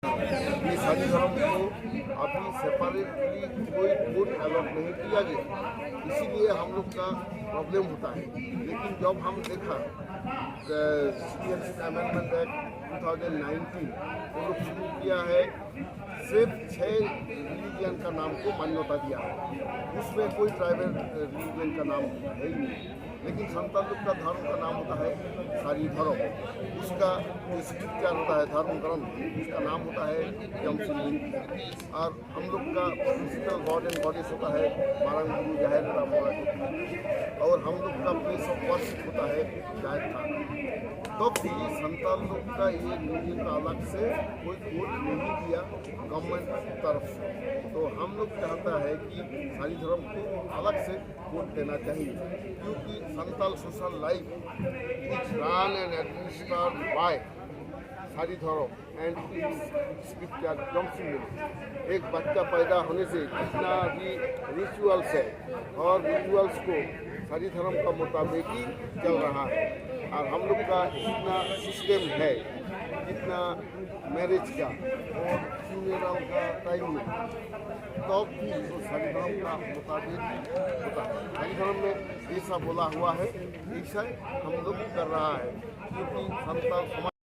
ये सारी धर्म को अभी सेपरेटली कोई कोर्ट अलॉट नहीं किया गया, इसीलिए हम लोग का प्रॉब्लम होता है। लेकिन जब हम देखा सिटीजनशिप अमेंडमेंट एक्ट 2019 वो लोग शुरू किया है, सिर्फ 6 रिलीजन का नाम को मान्यता दिया है, उसमें कोई ट्राइबल रिलीजन का नाम है ही नहीं। लेकिन संताल लोग का धर्म का नाम होता है सारी धर्म, उसका स्क्रिप्चर होता है धर्म ग्रंथ, उसका नाम होता है जमसिंह। और हम लोग का प्रिंसिपल गॉड एंड गॉडेस होता है मारंग गुरु जाहिर राम, और हम लोग का प्लेस ऑफ वर्शिप होता है जाहिर खान। तो भी संताल लोग का ये रिलीजन का अलग से कोई कोड नहीं दिया गवर्नमेंट तरफ से। तो हम लोग चाहता है कि सारी धर्म को अलग से कोड देना चाहिए, क्योंकि Santal social life is run and administered by Sari Dharam and scripture जमसिंह। एक बच्चा पैदा होने से जितना भी रिचुअल्स है और रिचुअल्स को सारी धर्म का मुताबिक ही चल रहा है। और हम लोग का जितना सिस्टम है, जितना मैरिज का और फ्यूनरल का टाइम में, तब भी तो सारी धर्म का मुताबिक होता है। सारी धर्म में ऐसा बोला हुआ है, ऐसा हम लोग कर रहा है, क्योंकि संताल समाज